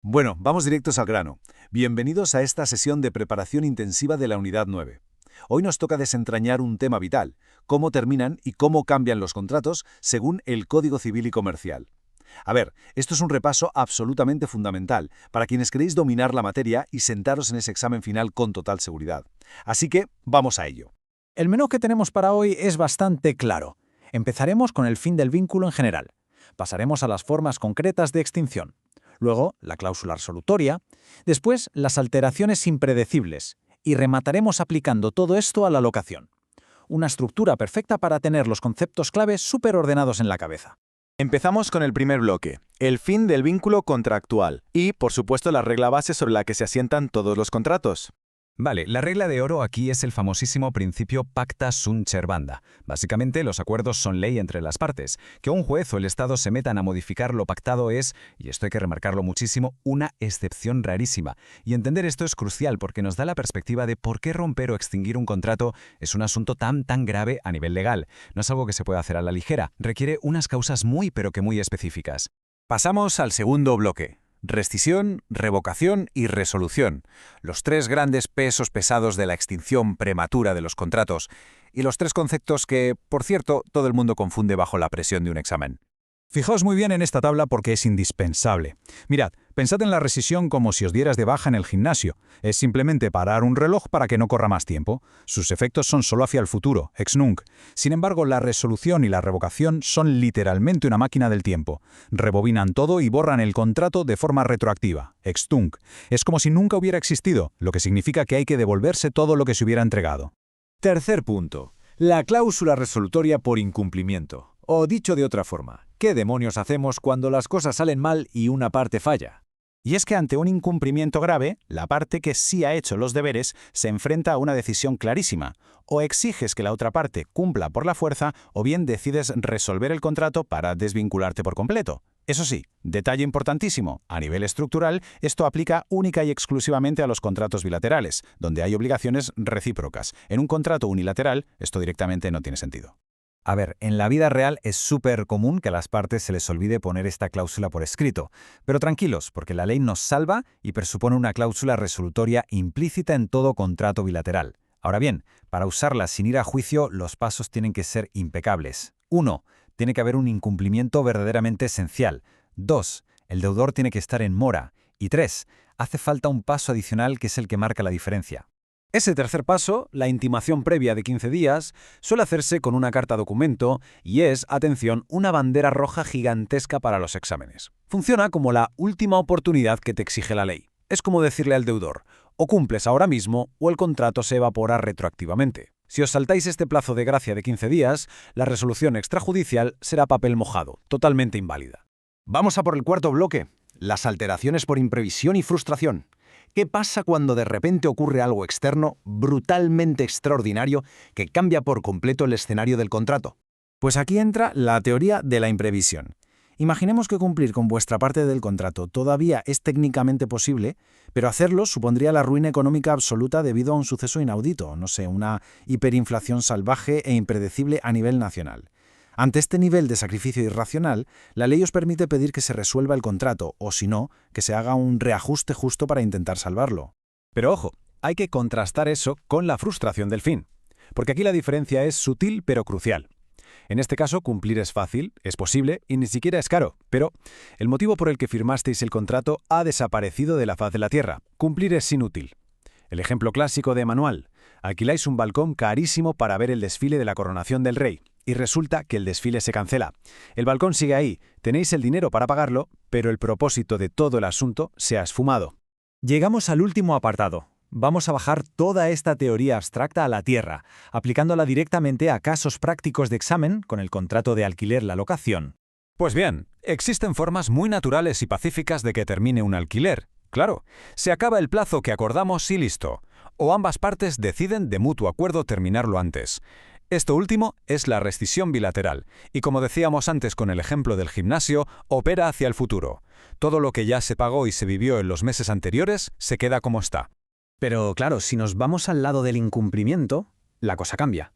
Bueno, vamos directos al grano. Bienvenidos a esta sesión de preparación intensiva de la Unidad 9. Hoy nos toca desentrañar un tema vital: cómo terminan y cómo cambian los contratos según el Código Civil y Comercial. A ver, esto es un repaso absolutamente fundamental para quienes queréis dominar la materia y sentaros en ese examen final con total seguridad. Así que, vamos a ello. El menú que tenemos para hoy es bastante claro. Empezaremos con el fin del vínculo en general. Pasaremos a las formas concretas de extinción. Luego, la cláusula resolutoria. Después, las alteraciones impredecibles. Y remataremos aplicando todo esto a la locación. Una estructura perfecta para tener los conceptos claves súper ordenados en la cabeza. Empezamos con el primer bloque, el fin del vínculo contractual y, por supuesto, la regla base sobre la que se asientan todos los contratos. Vale, la regla de oro aquí es el famosísimo principio pacta sunt servanda. Básicamente, los acuerdos son ley entre las partes. Que un juez o el Estado se metan a modificar lo pactado es, y esto hay que remarcarlo muchísimo, una excepción rarísima. Y entender esto es crucial porque nos da la perspectiva de por qué romper o extinguir un contrato es un asunto tan grave a nivel legal. No es algo que se pueda hacer a la ligera, requiere unas causas muy específicas. Pasamos al segundo bloque: rescisión, revocación y resolución. Los tres grandes pesos pesados de la extinción prematura de los contratos y los tres conceptos que, por cierto, todo el mundo confunde bajo la presión de un examen. Fijaos muy bien en esta tabla porque es indispensable. Mirad, pensad en la rescisión como si os dieras de baja en el gimnasio. Es simplemente parar un reloj para que no corra más tiempo. Sus efectos son solo hacia el futuro, ex nunc. Sin embargo, la resolución y la revocación son literalmente una máquina del tiempo. Rebobinan todo y borran el contrato de forma retroactiva, ex tunc. Es como si nunca hubiera existido, lo que significa que hay que devolverse todo lo que se hubiera entregado. Tercer punto: la cláusula resolutoria por incumplimiento. O dicho de otra forma, ¿qué demonios hacemos cuando las cosas salen mal y una parte falla? Y es que ante un incumplimiento grave, la parte que sí ha hecho los deberes se enfrenta a una decisión clarísima. O exiges que la otra parte cumpla por la fuerza, o bien decides resolver el contrato para desvincularte por completo. Eso sí, detalle importantísimo, a nivel estructural, esto aplica única y exclusivamente a los contratos bilaterales, donde hay obligaciones recíprocas. En un contrato unilateral, esto directamente no tiene sentido. A ver, en la vida real es súper común que a las partes se les olvide poner esta cláusula por escrito. Pero tranquilos, porque la ley nos salva y presupone una cláusula resolutoria implícita en todo contrato bilateral. Ahora bien, para usarla sin ir a juicio, los pasos tienen que ser impecables. 1. Tiene que haber un incumplimiento verdaderamente esencial. 2. El deudor tiene que estar en mora. Y 3. Hace falta un paso adicional que es el que marca la diferencia. Ese tercer paso, la intimación previa de 15 días, suele hacerse con una carta documento y es, atención, una bandera roja gigantesca para los exámenes. Funciona como la última oportunidad que te exige la ley. Es como decirle al deudor: o cumples ahora mismo o el contrato se evapora retroactivamente. Si os saltáis este plazo de gracia de 15 días, la resolución extrajudicial será papel mojado, totalmente inválida. Vamos a por el cuarto bloque: las alteraciones por imprevisión y frustración. ¿Qué pasa cuando de repente ocurre algo externo, brutalmente extraordinario, que cambia por completo el escenario del contrato? Pues aquí entra la teoría de la imprevisión. Imaginemos que cumplir con vuestra parte del contrato todavía es técnicamente posible, pero hacerlo supondría la ruina económica absoluta debido a un suceso inaudito, no sé, una hiperinflación salvaje e impredecible a nivel nacional. Ante este nivel de sacrificio irracional, la ley os permite pedir que se resuelva el contrato, o si no, que se haga un reajuste justo para intentar salvarlo. Pero ojo, hay que contrastar eso con la frustración del fin, porque aquí la diferencia es sutil pero crucial. En este caso, cumplir es fácil, es posible y ni siquiera es caro, pero el motivo por el que firmasteis el contrato ha desaparecido de la faz de la tierra. Cumplir es inútil. El ejemplo clásico de manual: alquiláis un balcón carísimo para ver el desfile de la coronación del rey, y resulta que el desfile se cancela. El balcón sigue ahí, tenéis el dinero para pagarlo, pero el propósito de todo el asunto se ha esfumado. Llegamos al último apartado. Vamos a bajar toda esta teoría abstracta a la tierra, aplicándola directamente a casos prácticos de examen con el contrato de alquiler, la locación. Pues bien, existen formas muy naturales y pacíficas de que termine un alquiler. Claro, se acaba el plazo que acordamos y listo. O ambas partes deciden de mutuo acuerdo terminarlo antes. Esto último es la rescisión bilateral, y como decíamos antes con el ejemplo del gimnasio, opera hacia el futuro. Todo lo que ya se pagó y se vivió en los meses anteriores se queda como está. Pero claro, si nos vamos al lado del incumplimiento, la cosa cambia.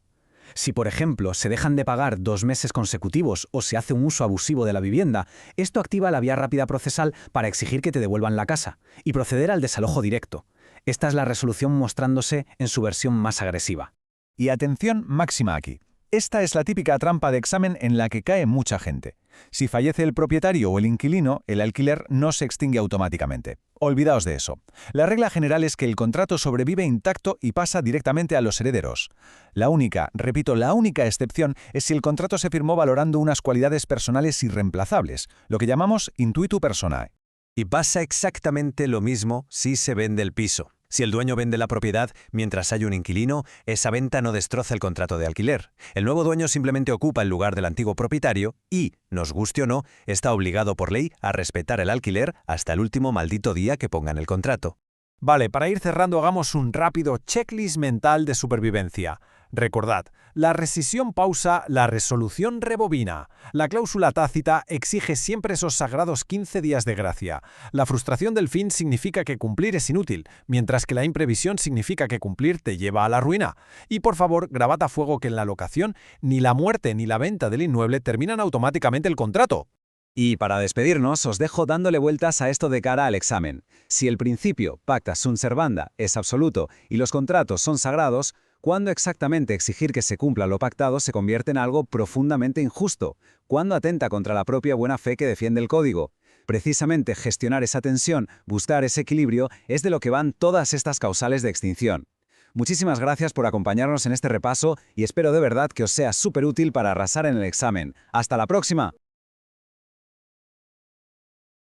Si, por ejemplo, se dejan de pagar 2 meses consecutivos o se hace un uso abusivo de la vivienda, esto activa la vía rápida procesal para exigir que te devuelvan la casa y proceder al desalojo directo. Esta es la resolución mostrándose en su versión más agresiva. Y atención máxima aquí. Esta es la típica trampa de examen en la que cae mucha gente. Si fallece el propietario o el inquilino, el alquiler no se extingue automáticamente. Olvidaos de eso. La regla general es que el contrato sobrevive intacto y pasa directamente a los herederos. La única, repito, la única excepción es si el contrato se firmó valorando unas cualidades personales irreemplazables, lo que llamamos intuitu personae. Y pasa exactamente lo mismo si se vende el piso. Si el dueño vende la propiedad mientras hay un inquilino, esa venta no destroza el contrato de alquiler. El nuevo dueño simplemente ocupa el lugar del antiguo propietario y, nos guste o no, está obligado por ley a respetar el alquiler hasta el último maldito día que ponga en el contrato. Vale, para ir cerrando hagamos un rápido checklist mental de supervivencia. Recordad, la rescisión pausa, la resolución rebobina. La cláusula tácita exige siempre esos sagrados 15 días de gracia. La frustración del fin significa que cumplir es inútil, mientras que la imprevisión significa que cumplir te lleva a la ruina. Y por favor, grabad a fuego que en la locación ni la muerte ni la venta del inmueble terminan automáticamente el contrato. Y para despedirnos, os dejo dándole vueltas a esto de cara al examen. Si el principio, pacta sunt servanda, es absoluto y los contratos son sagrados, ¿cuándo exactamente exigir que se cumpla lo pactado se convierte en algo profundamente injusto? ¿Cuándo atenta contra la propia buena fe que defiende el código? Precisamente gestionar esa tensión, buscar ese equilibrio, es de lo que van todas estas causales de extinción. Muchísimas gracias por acompañarnos en este repaso y espero de verdad que os sea súper útil para arrasar en el examen. ¡Hasta la próxima!